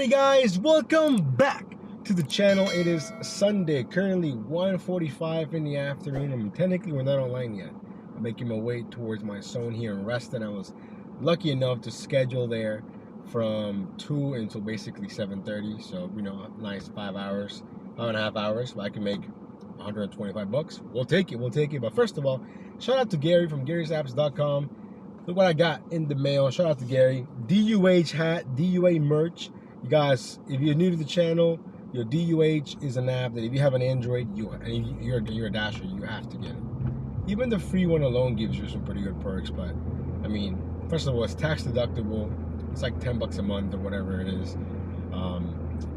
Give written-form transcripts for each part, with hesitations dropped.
Alrighty guys, welcome back to the channel. It is Sunday, currently 1:45 in the afternoon. Technically we're not online yet. I'm making my way towards my zone here in Reston. I was lucky enough to schedule there from 2 until basically 7:30. So, you know, a nice 5.5 hours. I can make 125 bucks. We'll take it. But first of all, shout out to Gary from Gary'sApps.com. Look what I got in the mail. Shout out to Gary. DUH hat, DUA merch. You guys, if you're new to the channel, your DUH is an app that if you have an Android, you're a Dasher, you have to get it. Even the free one alone gives you some pretty good perks, but I mean, first of all, it's tax deductible. It's like 10 bucks a month or whatever it is.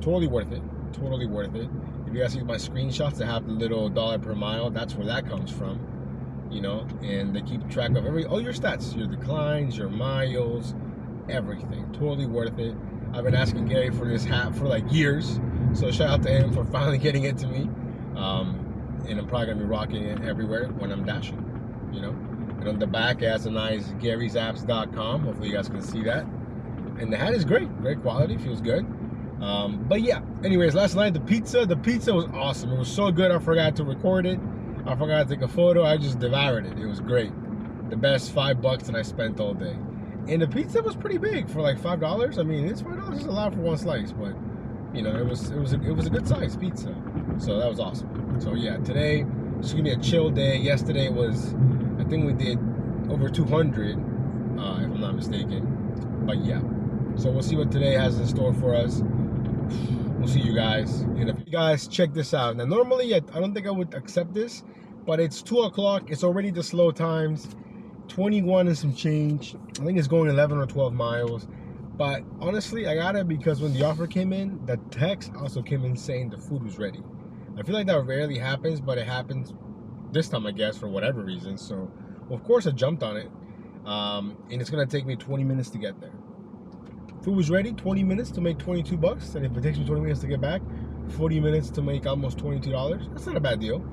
Totally worth it. Totally worth it. If you guys see my screenshots that have the little dollar per mile, that's where that comes from. You know, and they keep track of all your stats, your declines, your miles, everything. Totally worth it. I've been asking Gary for this hat for like years, so shout out to him for finally getting it to me. And I'm probably gonna be rocking it everywhere when I'm dashing, you know. And on the back it has a nice Gary'sApps.com. Hopefully you guys can see that. And the hat is great quality, feels good. But yeah, anyways, last night the pizza was awesome. It was so good I forgot to record it. I forgot to take a photo. I just devoured it. It was great. The best $5 that I spent all day. And the pizza was pretty big for like $5. I mean, it's $5 is a lot for one slice, but you know, it was a good size pizza. So that was awesome. So yeah, today it's gonna be a chill day. Yesterday was, I think we did over 200, if I'm not mistaken. But yeah, so we'll see what today has in store for us. We'll see you guys. And if you guys check this out. Now, normally I don't think I would accept this, but it's 2 o'clock. It's already the slow times. 21 and some change. I think it's going 11 or 12 miles. But honestly, I got it because when the offer came in, the text also came in saying the food was ready. I feel like that rarely happens, but it happens this time, I guess, for whatever reason. So, of course, I jumped on it. And it's going to take me 20 minutes to get there. Food was ready, 20 minutes to make 22 bucks. And if it takes me 20 minutes to get back, 40 minutes to make almost $22. That's not a bad deal.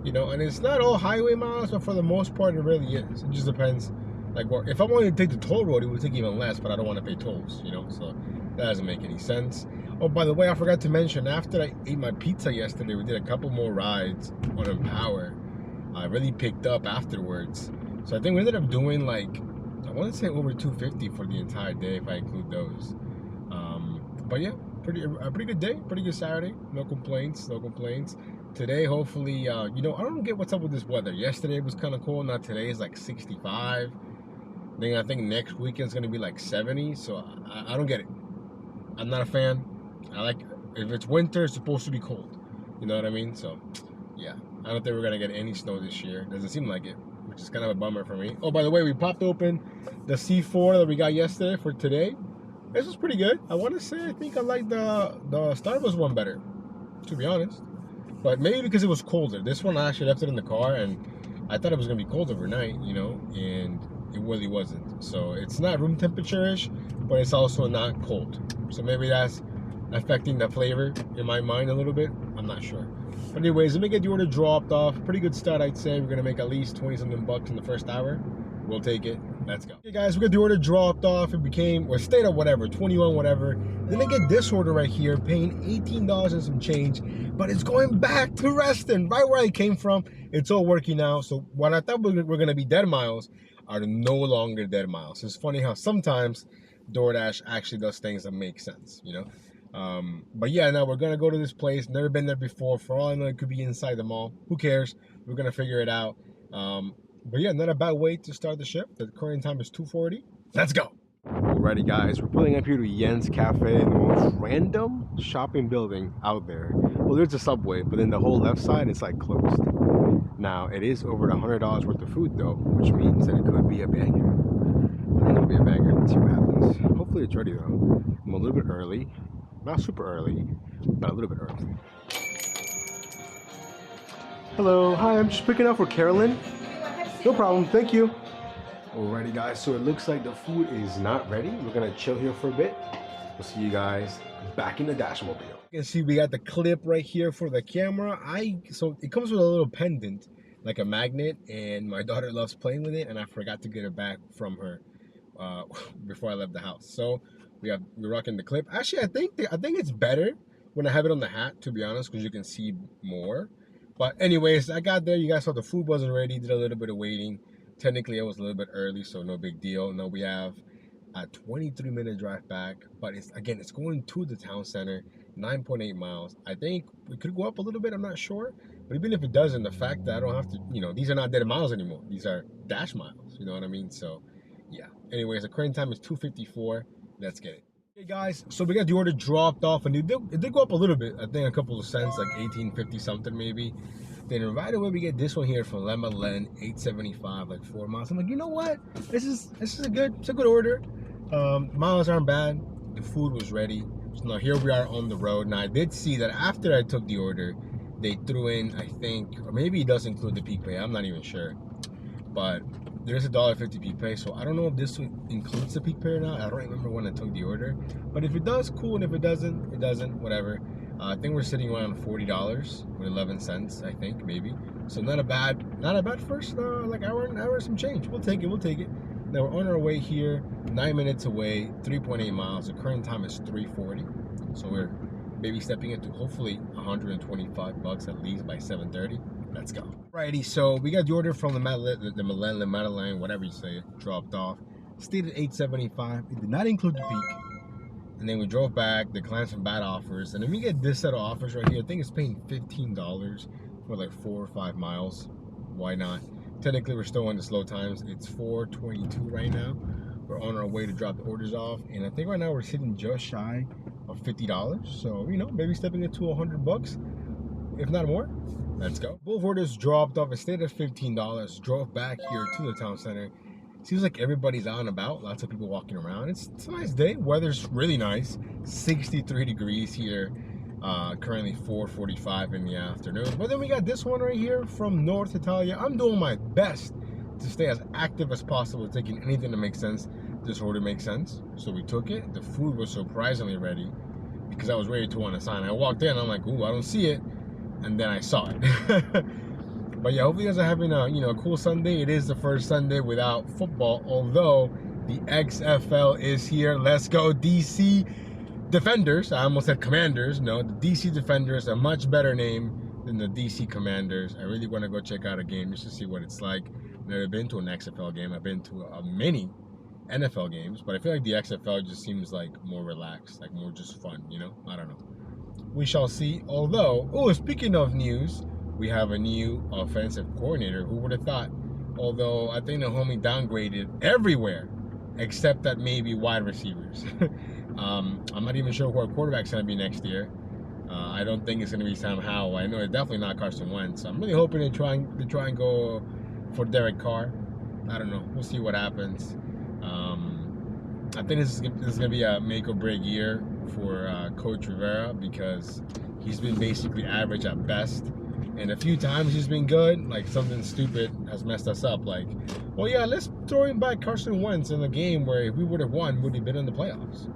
You know, and it's not all highway miles, but for the most part, it really is. It just depends. Like, if I wanted to take the toll road, it would take even less, but I don't want to pay tolls, you know, so that doesn't make any sense. Oh, by the way, I forgot to mention, after I ate my pizza yesterday, we did a couple more rides on Empower. I really picked up afterwards. So I think we ended up doing like, I want to say over 250 for the entire day if I include those. But yeah, a pretty good day, pretty good Saturday. No complaints. Today, hopefully, you know, I don't get what's up with this weather. Yesterday was kind of cool. Now today is like 65. Then I think next weekend's gonna be like 70. So I don't get it. I'm not a fan. I like, if it's winter, it's supposed to be cold. You know what I mean? So yeah, I don't think we're gonna get any snow this year. Doesn't seem like it, which is kind of a bummer for me. Oh, by the way, we popped open the C4 that we got yesterday for today. This was pretty good. I want to say I think I like the Starbucks one better, to be honest. But maybe because it was colder. This one I actually left it in the car, and I thought it was gonna be cold overnight, you know, and it really wasn't. So it's not room temperature-ish, but it's also not cold. So maybe that's affecting the flavor in my mind a little bit. I'm not sure. But anyways, let me get the order dropped off. Pretty good start, I'd say. We're gonna make at least 20-something bucks in the first hour. We'll take it. Let's go. Okay, guys, we got the order dropped off. It became, or stayed at whatever, 21, whatever. Then I get this order right here, paying $18 and some change, but it's going back to Reston, right where I came from. It's all working out. So what I thought were going to be dead miles are no longer dead miles. It's funny how sometimes DoorDash actually does things that make sense, you know. But yeah, now we're gonna go to this place. Never been there before. For all I know, it could be inside the mall. Who cares? We're gonna figure it out. But yeah, not a bad way to start the shift. The current time is 2:40. Let's go. Alrighty, guys, we're pulling up here to Yen's Cafe, the most random shopping building out there. Well, there's a Subway, but then the whole left side is like closed. Now, it is over $100 worth of food though, which means that it could be a banger. I think it'll be a banger. Let's see what happens. Hopefully it's ready though. I'm a little bit early. Not super early, but a little bit early. Hello, hi, I'm just picking up for Carolyn. No problem, thank you. Alrighty guys, so it looks like the food is not ready. We're gonna chill here for a bit. We'll see you guys back in the Dashmobile. You can see we got the clip right here for the camera. So it comes with a little pendant, like a magnet, and my daughter loves playing with it, and I forgot to get it back from her before I left the house. So we're rocking the clip. Actually, I think it's better when I have it on the hat, to be honest, because you can see more. But anyways, I got there. You guys saw the food wasn't ready. Did a little bit of waiting. Technically, I was a little bit early, so no big deal. Now we have a 23-minute drive back, but it's going to the town center, 9.8 miles. I think we could go up a little bit. I'm not sure, but even if it doesn't, the fact that I don't have to, these are not dead miles anymore. These are dash miles. You know what I mean? So, yeah. Anyways, the current time is 2:54. Let's get it. Hey guys, so we got the order dropped off, and it did go up a little bit. I think a couple of cents, like 18.50 something maybe. Then right away we get this one here from Lemon, 8.75, like 4 miles. I'm like, you know what? This is a good order. Miles aren't bad. The food was ready. So now here we are on the road. Now I did see that after I took the order, they threw in, I think, or maybe it does include the peak pay. I'm not even sure, but there's $1.50 peak pay. So I don't know if this includes the peak pay or not. I don't remember when I took the order, but if it does, cool. And if it doesn't, it doesn't. Whatever. I think we're sitting around $40 with 11 cents. I think maybe. So not a bad first like hour some change. We'll take it. Now we're on our way here, 9 minutes away, 3.8 miles. The current time is 3:40. So we're maybe stepping into hopefully $125 at least by 7:30. Let's go. Alrighty, so we got the order from the Madeleine, whatever you say, dropped off. Stayed at 8.75. It did not include the peak. And then we drove back, declined some bad offers. And then we get this set of offers right here. I think it's paying $15 for like 4 or 5 miles. Why not? Technically, we're still on the slow times. It's 4:22 right now. We're on our way to drop the orders off. And I think right now we're sitting just shy of $50. So, maybe stepping into $100, if not more. Let's go. Both orders dropped off. It stayed at $15. Drove back here to the town center. Seems like everybody's out and about. Lots of people walking around. It's a nice day. Weather's really nice. 63 degrees here. Currently 4:45 in the afternoon. But then we got this one right here from North Italia. I'm doing my best to stay as active as possible, taking anything that makes sense. This order makes sense. So we took it. The food was surprisingly ready because I was ready to want to sign. I walked in. I'm like, ooh, I don't see it. And then I saw it. But yeah, hopefully you guys are having a cool Sunday. It is the first Sunday without football, although the XFL is here. Let's go DC Defenders. I almost said Commanders. No, the DC Defenders, a much better name than the DC Commanders. I really want to go check out a game just to see what it's like. I've never been to an XFL game. I've been to many NFL games, but I feel like the XFL just seems like more relaxed, like more just fun, I don't know. We shall see. Although, speaking of news, we have a new offensive coordinator. Who would have thought? Although I think the homie downgraded everywhere except at maybe wide receivers. I'm not even sure who our quarterback's going to be next year. I don't think it's going to be Sam Howell. I know it's definitely not Carson Wentz. So I'm really hoping they try and go for Derek Carr. I don't know. We'll see what happens. I think this is going to be a make or break year for Coach Rivera because he's been basically average at best. And a few times he's been good, like something stupid has messed us up. Like, well, yeah, let's throw him back Carson Wentz in a game where if we would have won, would have been in the playoffs.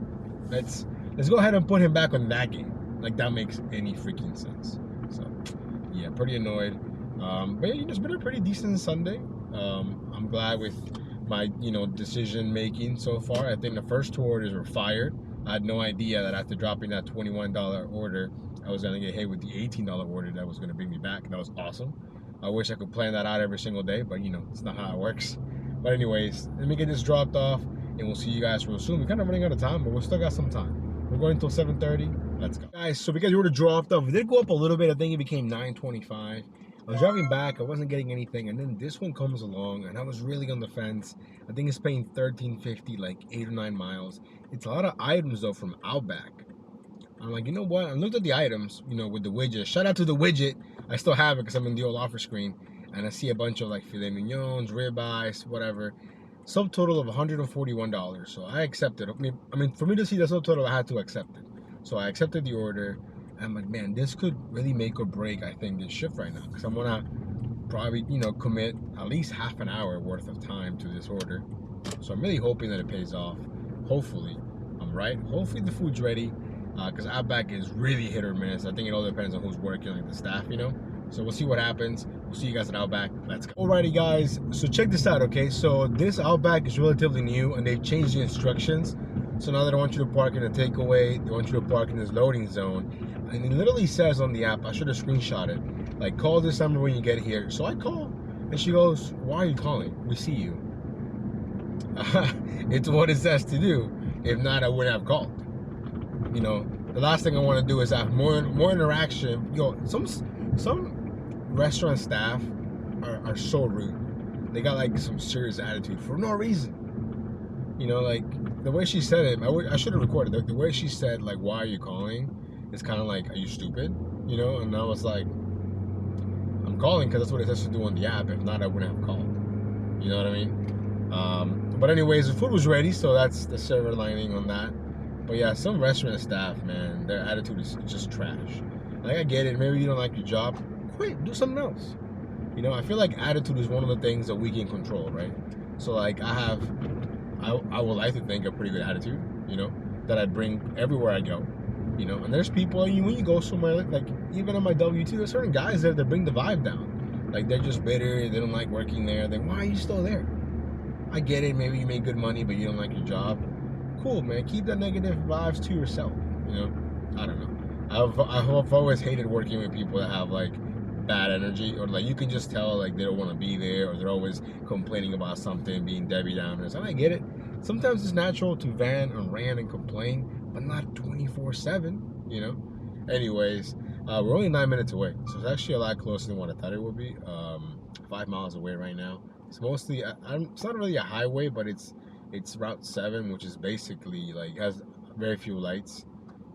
Let's go ahead and put him back on that game. Like, that makes any freaking sense. So, yeah, pretty annoyed. But yeah, it's been a pretty decent Sunday. I'm glad with my, decision making so far. I think the first 2 orders were fired. I had no idea that after dropping that $21 order, I was going to get hit with the $18 order that was going to bring me back. That was awesome. I wish I could plan that out every single day, but it's not how it works. But anyways, let me get this dropped off, and we'll see you guys real soon. We're kind of running out of time, but we've still got some time. We're going until 7:30. Let's go. Guys, so because the order dropped off, it did go up a little bit. I think it became 9.25. I was driving back. I wasn't getting anything, and then this one comes along, and I was really on the fence. I think it's paying $13.50, like 8 or 9 miles. It's a lot of items, though, from Outback. I'm like, you know what? I looked at the items, with the widget. Shout out to the widget. I still have it because I'm in the old offer screen. And I see a bunch of, like, filet mignons, ribeyes, whatever. Subtotal of $141. So I accepted. I mean, for me to see the subtotal, I had to accept it. So I accepted the order. I'm like, man, this could really make or break, I think, this shift right now. Because I'm going to probably, commit at least half an hour worth of time to this order. So I'm really hoping that it pays off. Hopefully. I'm right. Hopefully the food's ready. Because Outback is really hit or miss. I think it all depends on who's working, like the staff, So we'll see what happens. We'll see you guys at Outback. Let's go. Alrighty guys, so check this out, okay? So this Outback is relatively new and they've changed the instructions. So now they don't want you to park in a takeaway, they want you to park in this loading zone. And it literally says on the app, I should have screenshot it, like call this number when you get here. So I call and she goes, why are you calling? We see you. It's what it says to do. If not, I wouldn't have called. You know, the last thing I want to do is have more interaction. You know, some restaurant staff are so rude. They got like some serious attitude for no reason. You know, like the way she said it, I should have recorded the way she said, like, why are you calling? It's kind of like, are you stupid? You know, and I was like, I'm calling because that's what it says to do on the app. If not, I wouldn't have called. You know what I mean? But anyways, the food was ready, so that's the silver lining on that. But yeah, some restaurant staff, man, their attitude is just trash. Like, I get it, maybe you don't like your job, quit, do something else. You know, I feel like attitude is one of the things that we can control, right? So like, I would like to think a pretty good attitude, you know, that I bring everywhere I go. You know, and there's people, when you go somewhere, like even on my W2, there's certain guys there that bring the vibe down. Like, they're just bitter, they don't like working there. Then why are you still there? I get it, maybe you make good money, but you don't like your job. Cool, man, keep that negative vibes to yourself, you know? I don't know. I've always hated working with people that have, like, bad energy, or, like, you can just tell, like, they don't want to be there, or they're always complaining about something, being Debbie Downers. And I get it. Sometimes it's natural to vent and rant and complain, but not 24/7, you know? Anyways, we're only 9 minutes away, so it's actually a lot closer than what I thought it would be. 5 miles away right now. It's mostly, it's not really a highway, but it's Route 7, which is basically, like, has very few lights,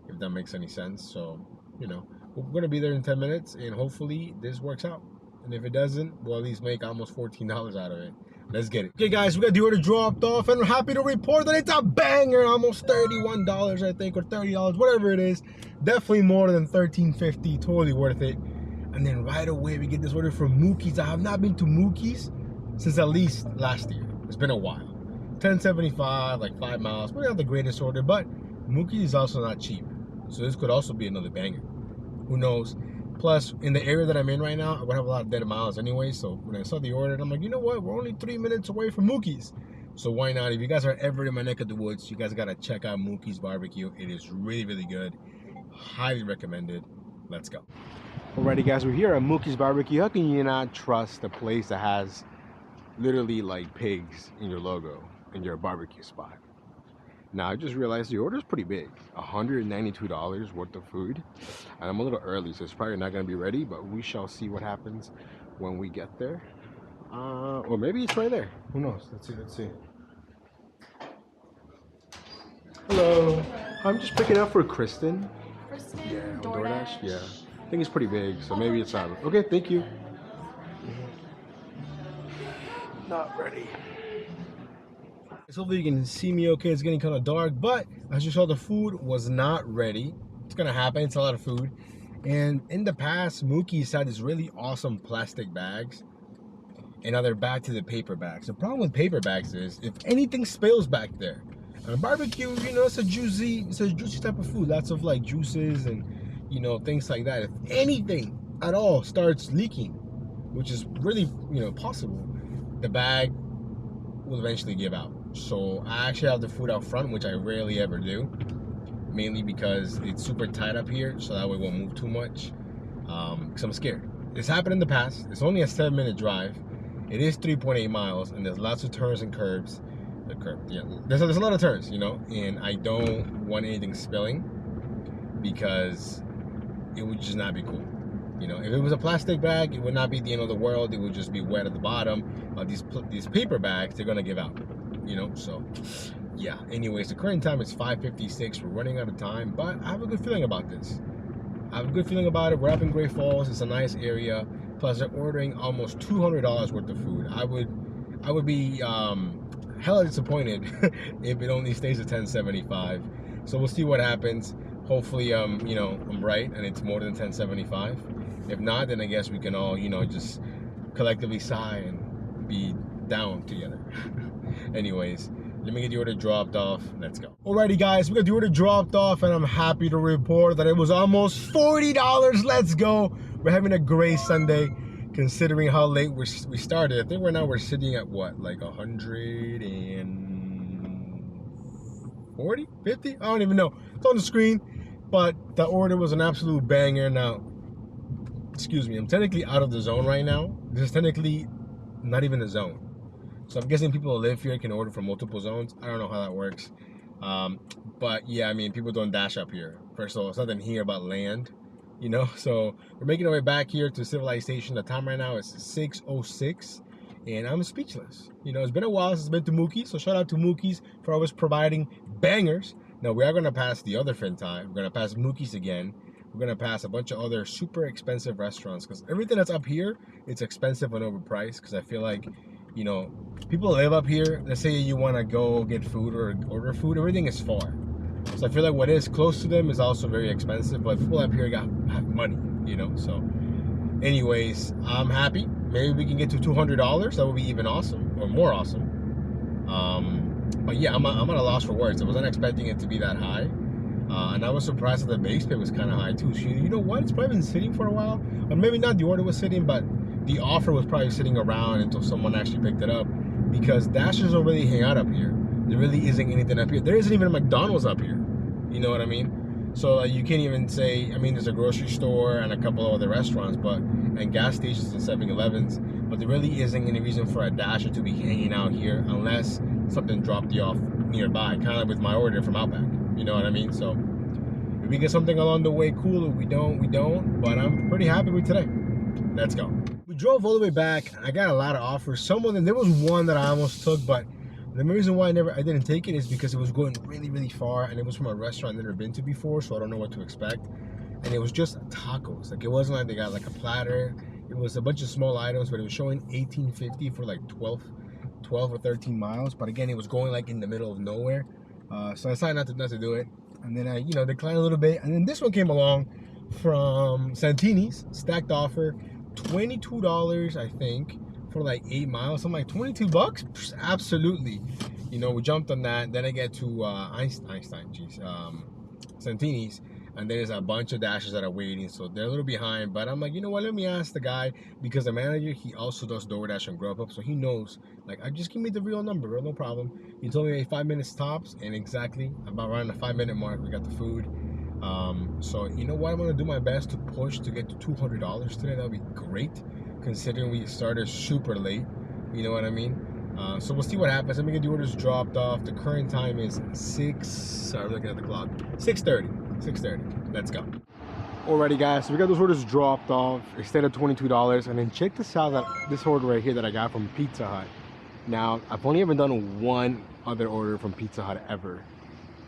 if that makes any sense. So, you know, we're gonna be there in 10 minutes, and hopefully this works out. And if it doesn't, we'll at least make almost $14 out of it. Let's get it. Okay guys, we got the order dropped off, and I'm happy to report that it's a banger. Almost $31, I think, or $30, whatever it is. Definitely more than $13.50, totally worth it. And then right away we get this order from Mookie's. I have not been to Mookie's since at least last year. It's been a while. $10.75, like 5 miles. Probably not the greatest order, but Mookie's is also not cheap. So this could also be another banger. Who knows? Plus, in the area that I'm in right now, I would have a lot of dead miles anyway. So when I saw the order, I'm like, you know what? We're only 3 minutes away from Mookie's. So why not? If you guys are ever in my neck of the woods, you guys got to check out Mookie's Barbecue. It is really, really good. Highly recommended. Let's go. Alrighty, guys, we're here at Mookie's Barbecue. How can you not trust a place that has literally like pigs in your logo in your barbecue spot? Now, I just realized the order is pretty big. $192 worth of food. And I'm a little early, so it's probably not going to be ready, but we shall see what happens when we get there. Or maybe it's right there. Who knows? Let's see. Hello. I'm just picking up for Kristen. Kristen? Yeah, Doordash? Yeah. I think it's pretty big, so maybe it's not. Okay, thank you. Not ready. So hopefully you can see me okay. It's getting kind of dark, but as you saw, the food was not ready. It's gonna happen. It's a lot of food. And in the past, Mookie's had these really awesome plastic bags, and now they're back to the paper bags. The problem with paper bags is if anything spills back there, on barbecue, you know, it's a juicy type of food. Lots of like juices and, you know, things like that. If anything at all starts leaking, which is really, you know, possible, the bag will eventually give out. So I actually have the food out front, which I rarely ever do, mainly because it's super tight up here, so that way it won't move too much, because I'm scared. It's happened in the past. It's only a 7-minute drive. It is 3.8 miles, and there's lots of turns and curbs. There's a lot of turns, you know, and I don't want anything spilling because it would just not be cool. You know, if it was a plastic bag, it would not be the end of the world. It would just be wet at the bottom. These paper bags, they're gonna give out. You know, so yeah. Anyways, the current time is 5:56. We're running out of time, but I have a good feeling about this. I have a good feeling about it. We're up in Great Falls. It's a nice area. Plus, they're ordering almost $200 worth of food. I would be hella disappointed if it only stays at $10.75. So we'll see what happens. Hopefully, you know, I'm right and it's more than $10.75. If not, then I guess we can all, you know, just collectively sigh and be down together. Anyways, let me get the order dropped off. Let's go. Alrighty, guys, we got the order dropped off, and I'm happy to report that it was almost $40. Let's go. we're having a great Sunday considering how late we started. I think right now we're sitting at what, like 140, 50? I don't even know. It's on the screen, but the order was an absolute banger. Now, excuse me, I'm technically out of the zone right now. This is technically not even a zone. So I'm guessing people who live here can order from multiple zones. I don't know how that works. But yeah, I mean, people don't dash up here. First of all, it's nothing here about land, you know? So we're making our way back here to civilization. The time right now is 6:06, and I'm speechless. You know, it's been a while since I've been to Mookie's, so shout out to Mookie's for always providing bangers. Now, we are going to pass the other Fintai. We're going to pass Mookie's again. We're going to pass a bunch of other super expensive restaurants, because everything that's up here, it's expensive and overpriced, because I feel like, you know, people live up here. Let's say you want to go get food or order food, everything is far. So I feel like what is close to them is also very expensive, but people up here have money, you know. So anyways, I'm happy. Maybe we can get to $200. That would be even awesome, or more awesome. But yeah, I'm at a loss for words. I wasn't expecting it to be that high. And I was surprised that the base pay was kind of high too. So you know what? It's probably been sitting for a while. Or maybe not the order was sitting, but the offer was probably sitting around until someone actually picked it up. Because Dashers don't really hang out up here. There really isn't anything up here. There isn't even a McDonald's up here. You know what I mean? So you can't even say, I mean, there's a grocery store and a couple of other restaurants, and gas stations and 7-Elevens. But there really isn't any reason for a Dasher to be hanging out here unless something dropped you off nearby. Kind of with my order from Outback. You know what I mean? So if we get something along the way, cool. If we don't, we don't. But I'm pretty happy with today. Let's go. We drove all the way back. I got a lot of offers. Some of them, there was one that I almost took, but the reason why I didn't take it is because it was going really, really far, and it was from a restaurant I've never been to before, so I don't know what to expect. And it was just tacos. Like, it wasn't like they got like a platter. It was a bunch of small items, but it was showing $18.50 for like 12 or 13 miles. But again, it was going like in the middle of nowhere. So I decided not to do it. And then I, you know, declined a little bit. And then this one came along from Santini's, stacked offer, $22, I think, for like 8 miles. I'm like, $22? Absolutely. You know, we jumped on that. Then I get to Santini's, and there's a bunch of Dashers that are waiting, so they're a little behind. But I'm like, you know what, let me ask the guy, because the manager, he also does Doordash and Grubhub, so he knows, like, just give me the real number, bro, no problem. He told me 5 minutes tops, and exactly about around the 5-minute mark, we got the food. So you know what, I'm gonna do my best to push to get to $200 today. That'll be great, considering we started super late. You know what I mean? So we'll see what happens. Let me get the orders dropped off. The current time is 6:30. Let's go. Alrighty, guys, so we got those orders dropped off instead of $22. And then check this out, this order right here that I got from Pizza Hut. Now, I've only ever done one other order from Pizza Hut ever,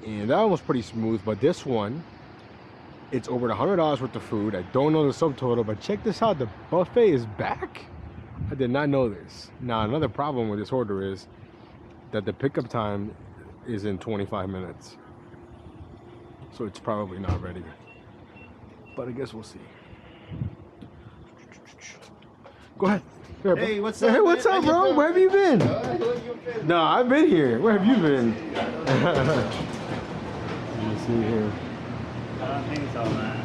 and that one was pretty smooth. But this one, it's over $100 worth of food. I don't know the subtotal, but check this out. The buffet is back. I did not know this. Now, another problem with this order is that the pickup time is in 25 minutes. So it's probably not ready. But I guess we'll see. Go ahead. Here, hey, what's up? Hey, what's up, bro? Where have you been? No, I've been here. Where have you been? Let me see here. I don't think so, man.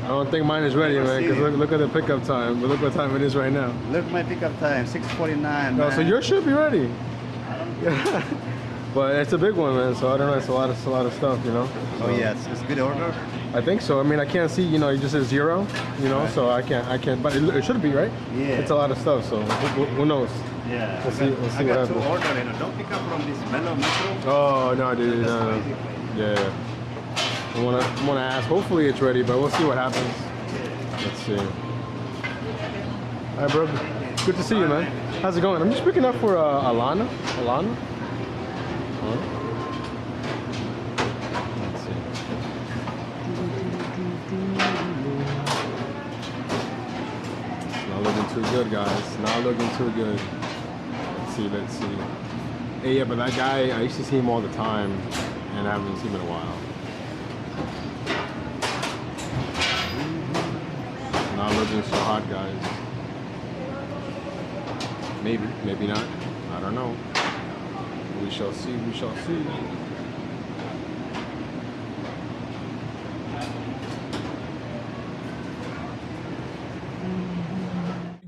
I don't think mine is ready, man, because look at the pickup time. But look what time it is right now. Look at my pickup time, 6:49. No, so yours should be ready. But it's a big one, man, so I don't know, it's a lot of stuff, you know. Oh yeah, it's a good order. I think so. I mean, I can't see, you know, it just says 0, you know, right. So I can't, but it should be, right? Yeah. It's a lot of stuff, so who knows? Yeah. We'll see what happens. I got to order, you know, don't pick up from this mellow metro. Oh, no, dude, no. Yeah. I wanna ask, hopefully it's ready, but we'll see what happens. Let's see. All right, bro, good to see you, man. How's it going? I'm just picking up for Alana. Let's see. It's not looking too good, guys. Not looking too good. Let's see. Hey, yeah, but that guy, I used to see him all the time, and I haven't seen him in a while. Not looking so hot, guys. Maybe not. I don't know. We shall see.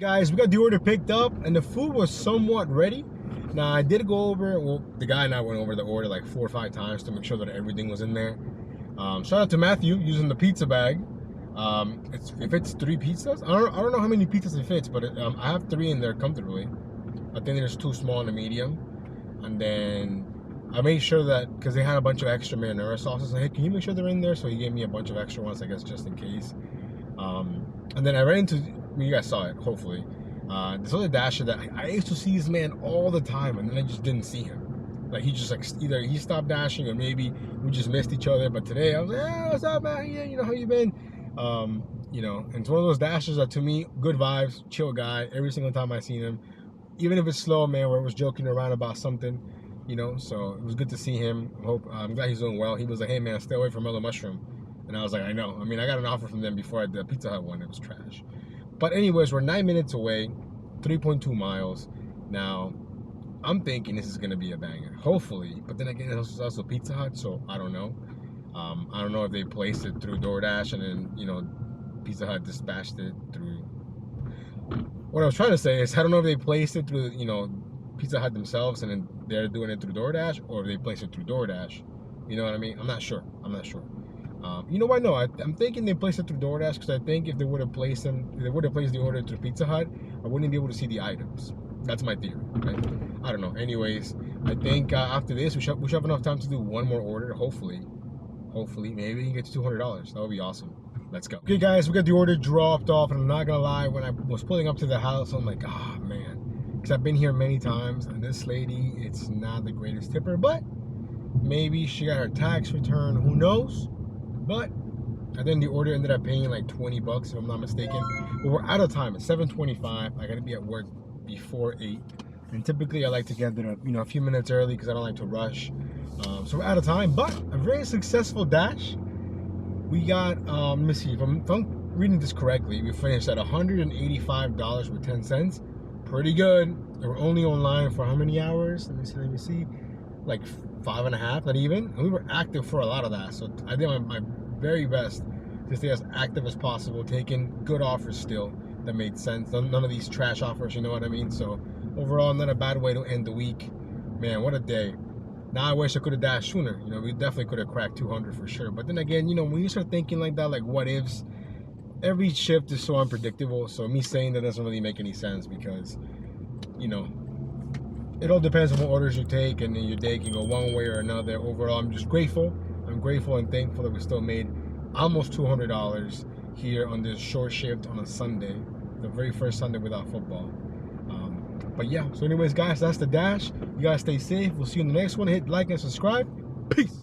Guys, we got the order picked up and the food was somewhat ready. Now I did go over, well, the guy and I went over the order like 4 or 5 times to make sure that everything was in there. Shout out to Matthew using the pizza bag. If it's 3 pizzas, I don't know how many pizzas it fits, but I have 3 in there comfortably. I think there's 2 small and a medium. And then I made sure that, because they had a bunch of extra marinara sauces, I said, hey, can you make sure they're in there? So he gave me a bunch of extra ones, I guess, just in case. And then I ran into, you guys saw it, hopefully. This other Dasher that I used to see this man all the time, and then I just didn't see him. Like, he just, like, either he stopped dashing or maybe we just missed each other. But today I was like, hey, what's up, man? Yeah, you know, how you been? You know, and it's one of those Dashers that, to me, good vibes, chill guy. Every single time I seen him, even if it's slow, man, where I was joking around about something, you know. So it was good to see him. I'm glad he's doing well. He was like, hey, man, stay away from Mellow Mushroom. And I was like, I know. I mean, I got an offer from them before I did the Pizza Hut one. It was trash. But anyways, we're 9 minutes away, 3.2 miles. Now, I'm thinking this is going to be a banger. Hopefully. But then again, it's also Pizza Hut, so I don't know. I don't know if they placed it through Doordash and then, you know, Pizza Hut dispatched it through. What I was trying to say is, I don't know if they placed it through, you know, Pizza Hut themselves and then they're doing it through DoorDash, or if they placed it through DoorDash. You know what I mean? I'm not sure. You know what? No, I'm thinking they placed it through DoorDash, because I think if they would have placed the order through Pizza Hut, I wouldn't be able to see the items. That's my theory, right? I don't know. Anyways, I think after this, we should have enough time to do one more order. Hopefully, maybe we can get to $200. That would be awesome. Let's go. Okay, guys, we got the order dropped off, and I'm not gonna lie, when I was pulling up to the house, I'm like, ah, man, because I've been here many times, and this lady, it's not the greatest tipper, but maybe she got her tax return. Who knows? But and then the order ended up paying like $20 if I'm not mistaken. But we're out of time. It's 7:25. I gotta be at work before 8. And typically I like to get there, you know, a few minutes early because I don't like to rush. So we're out of time, but a very successful dash. We got let me see if I'm reading this correctly. We finished at $185 with 10 cents. Pretty good. And we're only online for how many hours? Let me see. Like 5.5, not even. And we were active for a lot of that. So I did my very best to stay as active as possible, taking good offers still that made sense. None of these trash offers, you know what I mean? So overall, not a bad way to end the week. Man, what a day. Now I wish I could have dashed sooner. You know, we definitely could have cracked 200 for sure. But then again, you know, when you start thinking like that, like what ifs, every shift is so unpredictable. So me saying that doesn't really make any sense, because, you know, it all depends on what orders you take, and then your day can go one way or another. Overall, I'm just grateful. I'm grateful and thankful that we still made almost $200 here on this short shift on a Sunday, the very first Sunday without football. But yeah, so anyways, guys, that's the dash. You guys stay safe. We'll see you in the next one. Hit like and subscribe. Peace.